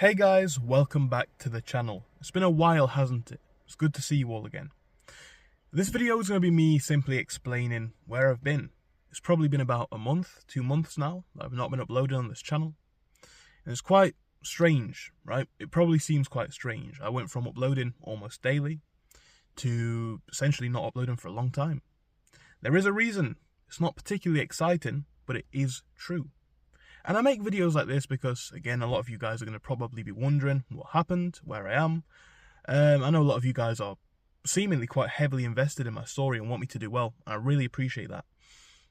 Hey guys, welcome back to the channel. It's been a while, hasn't it? It's good to see you all again. This video is going to be me simply explaining where I've been. It's probably been about a month, 2 months now that I've not been uploading on this channel. And it's quite strange, right? It probably seems quite strange. I went from uploading almost daily to essentially not uploading for a long time. There is a reason. It's not particularly exciting, but it is true. And I make videos like this because, again, a lot of you guys are going to probably be wondering what happened, where I am. I know a lot of you guys are seemingly quite heavily invested in my story and want me to do well. I really appreciate that.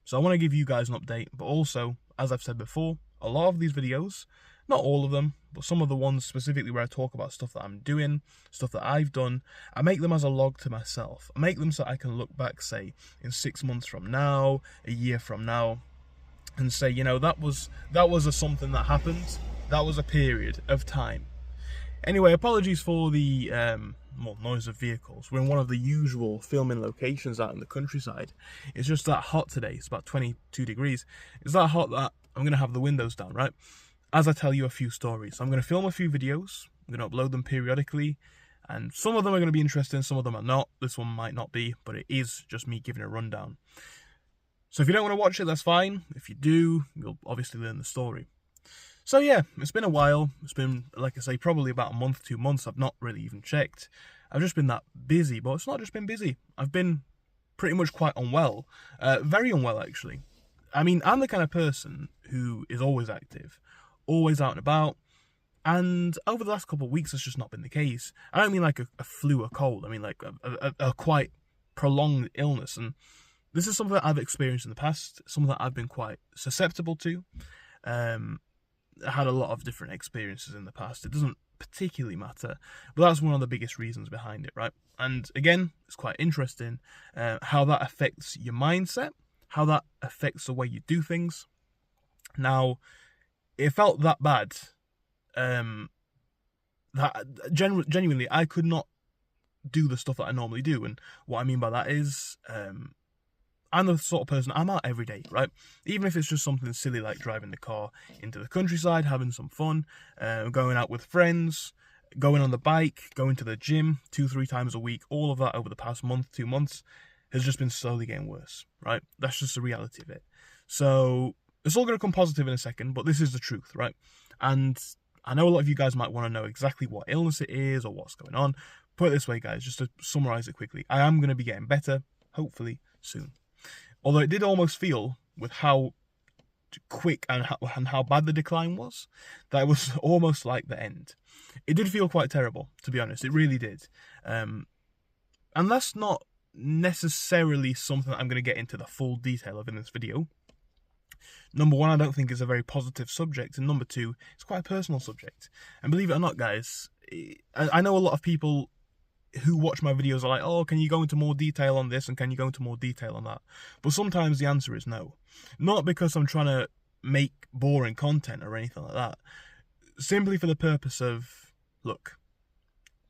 So I want to give you guys an update, but also, as I've said before, a lot of these videos, not all of them, but some of the ones specifically where I talk about stuff that I'm doing, stuff that I've done, I make them as a log to myself. I make them so I can look back, say, in 6 months from now, a year from now, and say, you know, that was something that happened. That was a period of time. Anyway, apologies for the noise of vehicles. We're in one of the usual filming locations out in the countryside. It's just that hot today. It's about 22 degrees. It's that hot that I'm going to have the windows down, right? As I tell you a few stories. I'm going to film a few videos. I'm going to upload them periodically. And some of them are going to be interesting, some of them are not. This one might not be, but it is just me giving a rundown. So if you don't want to watch it, that's fine. If you do, you'll obviously learn the story. So yeah, it's been a while. It's been, like I say, probably about a month, 2 months. I've not really even checked. I've just been that busy, but it's not just been busy. I've been pretty much quite unwell. Very unwell, actually. I mean, I'm the kind of person who is always active, always out and about. And over the last couple of weeks, that's just not been the case. I don't mean like a flu or cold. I mean like a quite prolonged illness. And this is something that I've experienced in the past, something that I've been quite susceptible to. I had a lot of different experiences in the past. It doesn't particularly matter, but that's one of the biggest reasons behind it, right? And again, it's quite interesting how that affects your mindset, how that affects the way you do things. Now, it felt that bad that genuinely I could not do the stuff that I normally do. And what I mean by that is I'm the sort of person, I'm out every day, right? Even if it's just something silly like driving the car into the countryside, having some fun, going out with friends, going on the bike, going to the gym 2-3 times a week, all of that over the past month, 2 months, has just been slowly getting worse, right? That's just the reality of it. So it's all going to come positive in a second, but this is the truth, right? And I know a lot of you guys might want to know exactly what illness it is or what's going on. Put it this way, guys, just to summarize it quickly. I am going to be getting better, hopefully, soon. Although it did almost feel, with how quick and how bad the decline was, that it was almost like the end. It did feel quite terrible, to be honest. It really did. And that's not necessarily something that I'm going to get into the full detail of in this video. Number one, I don't think it's a very positive subject. And number two, it's quite a personal subject. And believe it or not, guys, I know a lot of people who watch my videos are like, oh, can you go into more detail on this and can you go into more detail on that? But sometimes the answer is no. Not because I'm trying to make boring content or anything like that. Simply for the purpose of, look,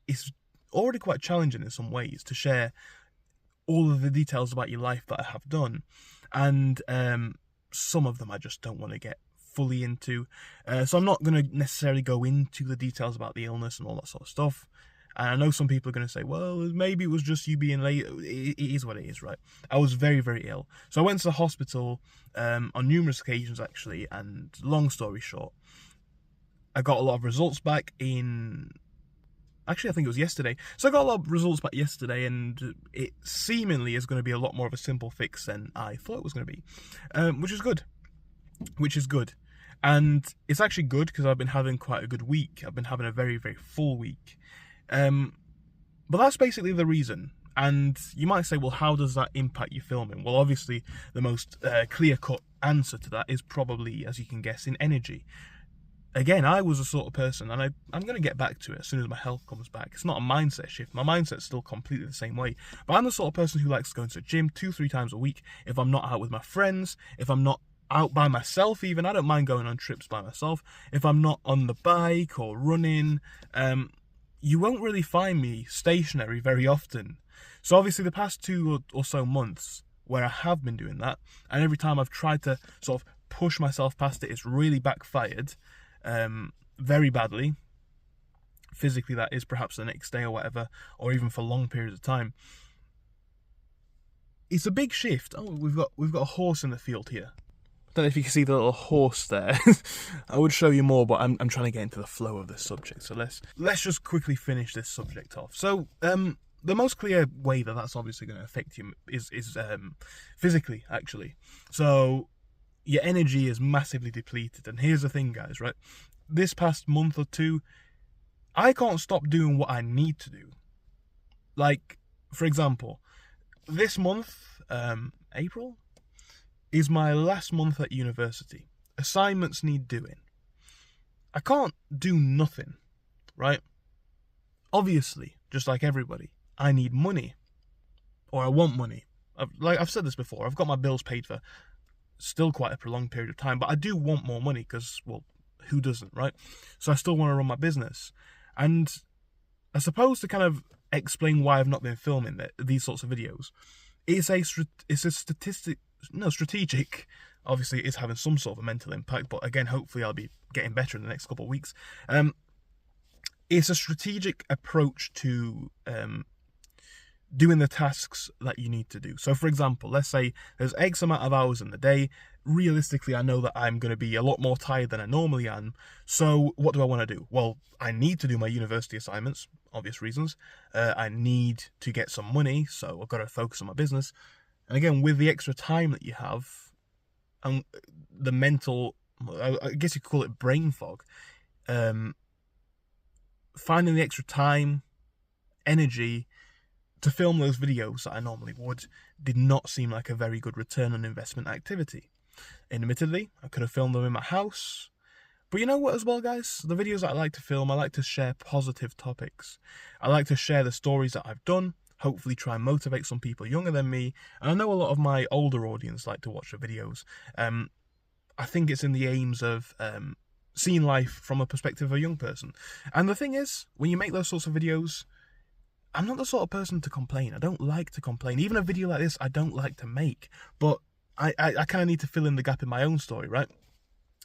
it's already quite challenging in some ways to share all of the details about your life that I have done. And some of them I just don't want to get fully into. So I'm not going to necessarily go into the details about the illness and all that sort of stuff. And I know some people are going to say, well, maybe it was just you being late. It is what it is, right? I was very, very ill. So I went to the hospital on numerous occasions, actually. And long story short, I got a lot of results back in... Actually, I think it was yesterday. So I got a lot of results back yesterday, and it seemingly is going to be a lot more of a simple fix than I thought it was going to be. Which is good. Which is good. And it's actually good because I've been having quite a good week. I've been having a very, very full week. But that's basically the reason. And you might say, well, how does that impact your filming? Well, obviously, the most clear-cut answer to that is probably, as you can guess, in energy. Again, I was the sort of person, and I'm going to get back to it as soon as my health comes back. It's not a mindset shift. My mindset's still completely the same way. But I'm the sort of person who likes to go into the gym 2-3 times a week. If I'm not out with my friends, if I'm not out by myself even, I don't mind going on trips by myself. If I'm not on the bike or running, you won't really find me stationary very often. So obviously the past 2 or so months where I have been doing that, and every time I've tried to sort of push myself past it, it's really backfired very badly. physically that is, perhaps the next day or whatever, or even for long periods of time. It's a big shift. Oh, we've got a horse in the field here. I don't know if you can see the little horse there. I would show you more, but I'm trying to get into the flow of this subject. So let's just quickly finish this subject off. So the most clear way that that's obviously going to affect you is physically, actually. So your energy is massively depleted. And here's the thing, guys, right? This past month or two, I can't stop doing what I need to do. Like, for example, this month, April, is my last month at university. Assignments need doing. I can't do nothing, right? Obviously, just like everybody, I need money. Or I want money. I've said this before, I've got my bills paid for still quite a prolonged period of time, but I do want more money because, well, who doesn't, right? So I still want to run my business. And I suppose to kind of explain why I've not been filming these sorts of videos, it's a strategic. Obviously, it is having some sort of a mental impact, but again, hopefully I'll be getting better in the next couple of weeks. It's a strategic approach to doing the tasks that you need to do. So, for example, let's say there's X amount of hours in the day. Realistically, I know that I'm going to be a lot more tired than I normally am. So what do I want to do? Well, I need to do my university assignments, obvious reasons. I need to get some money, so I've got to focus on my business. And again, with the extra time that you have, and the mental, I guess you could call it brain fog, finding the extra time, energy to film those videos that I normally would did not seem like a very good return on investment activity. Admittedly, I could have filmed them in my house, but you know what as well, guys? The videos that I like to film, I like to share positive topics. I like to share the stories that I've done, hopefully try and motivate some people younger than me, and I know a lot of my older audience like to watch the videos. I think it's in the aims of seeing life from a perspective of a young person. And the thing is, when you make those sorts of videos, I'm not the sort of person to complain. I don't like to complain. Even a video like this, I don't like to make. But I kind of need to fill in the gap in my own story, right?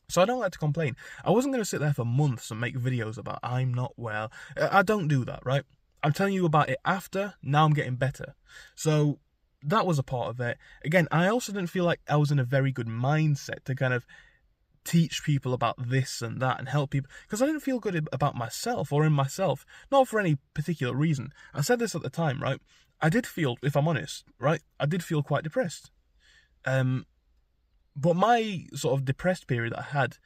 So I don't like to complain. I wasn't going to sit there for months and make videos about I'm not well. I don't do that, right? I'm telling you about it after. Now I'm getting better. So that was a part of it. Again, I also didn't feel like I was in a very good mindset to kind of teach people about this and that and help people, because I didn't feel good about myself or in myself, not for any particular reason. I said this at the time, right? I did feel, if I'm honest, right, I did feel quite depressed. But my sort of depressed period that I had,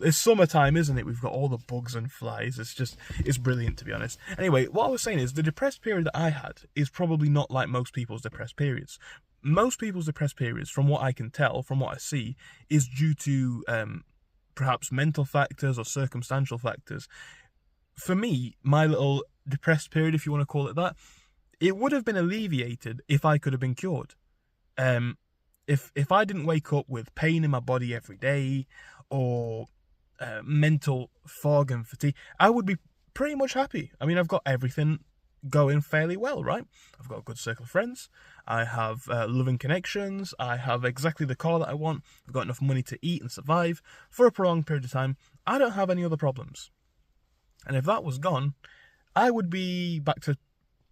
it's summertime, isn't it? We've got all the bugs and flies. It's brilliant, to be honest. Anyway, what I was saying is the depressed period that I had is probably not like most people's depressed periods. Most people's depressed periods, from what I can tell, from what I see, is due to perhaps mental factors or circumstantial factors. For me, my little depressed period, if you want to call it that, it would have been alleviated if I could have been cured. If I didn't wake up with pain in my body every day, or mental fog and fatigue, I would be pretty much happy. I mean, I've got everything going fairly well, right? I've got a good circle of friends. I have loving connections. I have exactly the car that I want. I've got enough money to eat and survive for a prolonged period of time. I don't have any other problems. And if that was gone, I would be back to,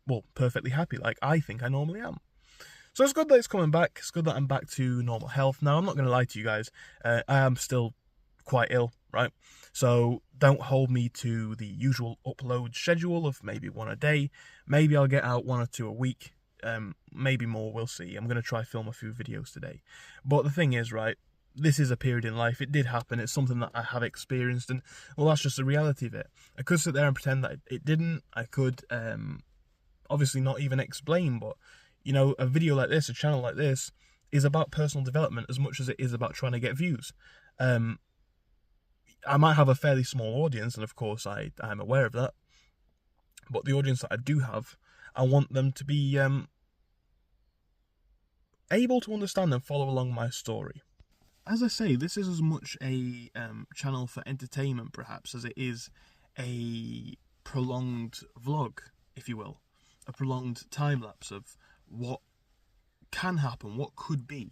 well, perfectly happy, like I think I normally am. So it's good that it's coming back. It's good that I'm back to normal health. Now, I'm not going to lie to you guys. I am still quite ill, right? So don't hold me to the usual upload schedule of maybe one a day. Maybe I'll get out 1 or 2 a week. Maybe more, we'll see. I'm going to try film a few videos today. But the thing is, right, this is a period in life. It did happen. It's something that I have experienced. And, well, that's just the reality of it. I could sit there and pretend that it didn't. I could obviously not even explain, but you know, a video like this, a channel like this, is about personal development as much as it is about trying to get views. I might have a fairly small audience, and of course I'm aware of that. But the audience that I do have, I want them to be able to understand and follow along my story. As I say, this is as much a channel for entertainment, perhaps, as it is a prolonged vlog, if you will. A prolonged time-lapse of what can happen, what could be.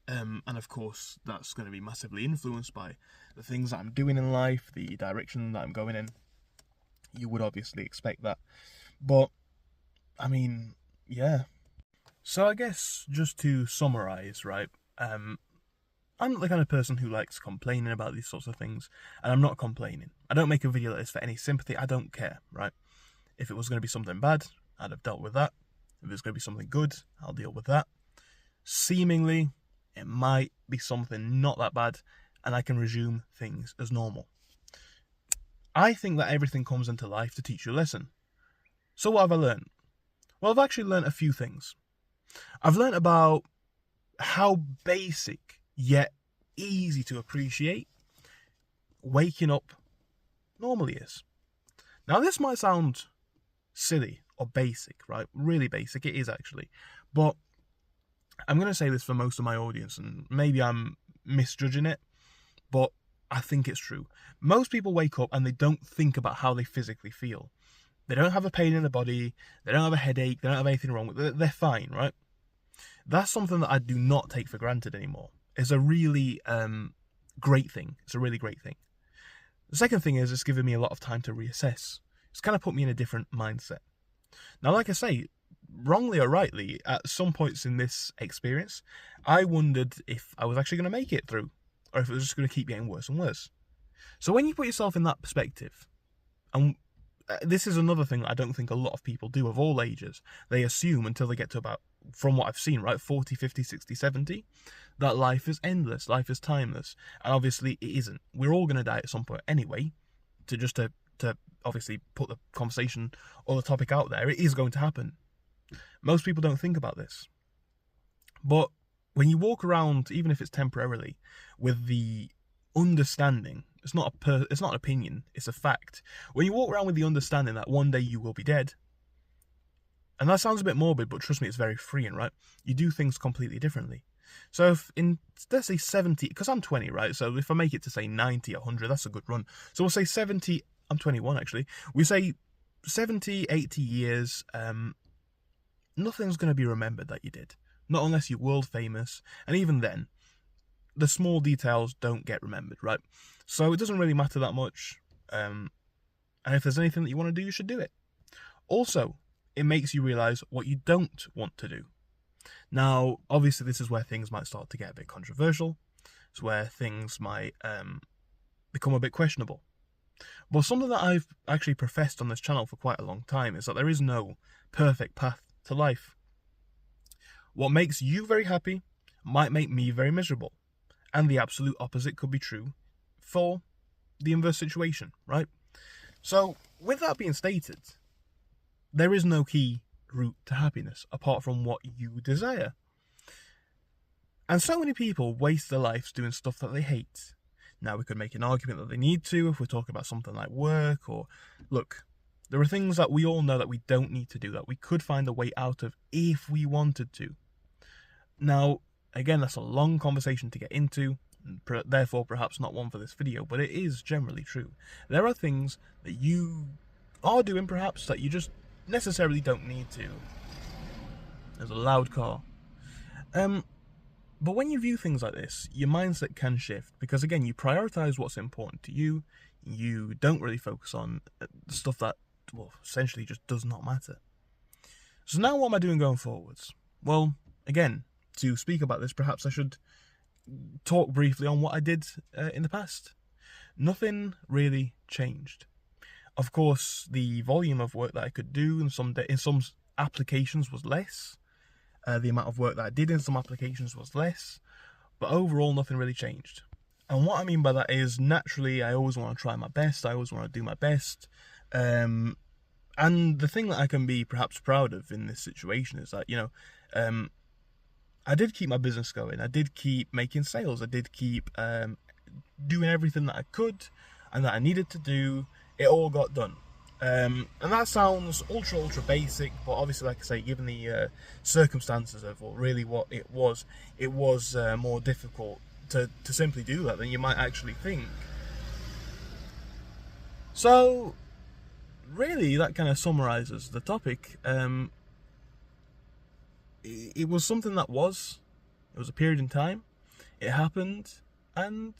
And of course, that's going to be massively influenced by the things that I'm doing in life, the direction that I'm going in. you would obviously expect that. But, I mean, yeah. So I guess, just to summarise, right, I'm not the kind of person who likes complaining about these sorts of things, and I'm not complaining. I don't make a video like this for any sympathy, I don't care, right? If it was going to be something bad, I'd have dealt with that. If it's going to be something good, I'll deal with that. Seemingly, it might be something not that bad, and I can resume things as normal. I think that everything comes into life to teach you a lesson. So what have I learned? Well, I've actually learned a few things. I've learned about how basic, yet easy to appreciate, waking up normally is. Now, this might sound silly or basic, right? Really basic, it is actually. But I'm going to say this for most of my audience, and maybe I'm misjudging it, but I think it's true. Most people wake up and they don't think about how they physically feel. They don't have a pain in the body, they don't have a headache, they don't have anything wrong with it, they're fine, right? That's something that I do not take for granted anymore. It's a really great thing. It's a really great thing. The second thing is, it's given me a lot of time to reassess. It's kind of put me in a different mindset. Now, like I say, wrongly or rightly, at some points in this experience, I wondered if I was actually going to make it through, or if it was just going to keep getting worse and worse. So when you put yourself in that perspective, and this is another thing that I don't think a lot of people do of all ages, they assume until they get to about, from what I've seen, right, 40, 50, 60, 70, that life is endless, life is timeless. And obviously it isn't. We're all going to die at some point anyway. To obviously put the conversation or the topic out there, it is going to happen. Most people don't think about this. But when you walk around, even if it's temporarily, with the understanding, it's not an opinion, it's a fact. When you walk around with the understanding that one day you will be dead, and that sounds a bit morbid, but trust me, it's very freeing, right? You do things completely differently. So if in, let's say 70, because I'm 20, right? So if I make it to say 90, 100, that's a good run. So we'll say 70, I'm 21 actually. We say 70, 80 years, nothing's going to be remembered that you did. Not unless you're world famous, and even then, the small details don't get remembered, right? So it doesn't really matter that much, and if there's anything that you want to do, you should do it. Also, it makes you realise what you don't want to do. Now, obviously this is where things might start to get a bit controversial. It's where things might become a bit questionable. But something that I've actually professed on this channel for quite a long time is that there is no perfect path to life. What makes you very happy might make me very miserable. And the absolute opposite could be true for the inverse situation, right? So, with that being stated, there is no key route to happiness apart from what you desire. And so many people waste their lives doing stuff that they hate. Now, we could make an argument that they need to if we're talking about something like work, or look, there are things that we all know that we don't need to do, that we could find a way out of if we wanted to. Now, again, that's a long conversation to get into, therefore perhaps not one for this video, but it is generally true. There are things that you are doing perhaps that you just necessarily don't need to. There's a loud car. But when you view things like this, your mindset can shift, because again, you prioritise what's important to you. You don't really focus on stuff that, well, essentially just does not matter. So now what am I doing going forwards? Well, again, to speak about this, perhaps I should talk briefly on what I did in the past. Nothing really changed. Of course, the volume of work that I could do in some applications was less. The amount of work that I did in some applications was less. But overall, nothing really changed. And what I mean by that is, naturally, I always want to try my best. I always want to do my best. And the thing that I can be perhaps proud of in this situation is that, I did keep my business going. I did keep making sales. I did keep doing everything that I could and that I needed to do. It all got done. And that sounds ultra basic, but obviously, like I say, given the circumstances of really what it was more difficult to simply do that than you might actually think. So, really, that kind of summarises the topic. It was something it was a period in time, it happened, and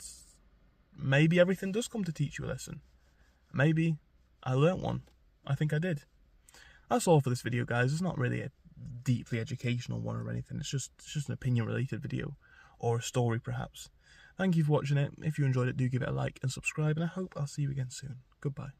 maybe everything does come to teach you a lesson. Maybe, I learnt one. I think I did. That's all for this video, guys. It's not really a deeply educational one or anything. It's just an opinion-related video, or a story perhaps. Thank you for watching it. If you enjoyed it, do give it a like and subscribe, and I hope I'll see you again soon. Goodbye.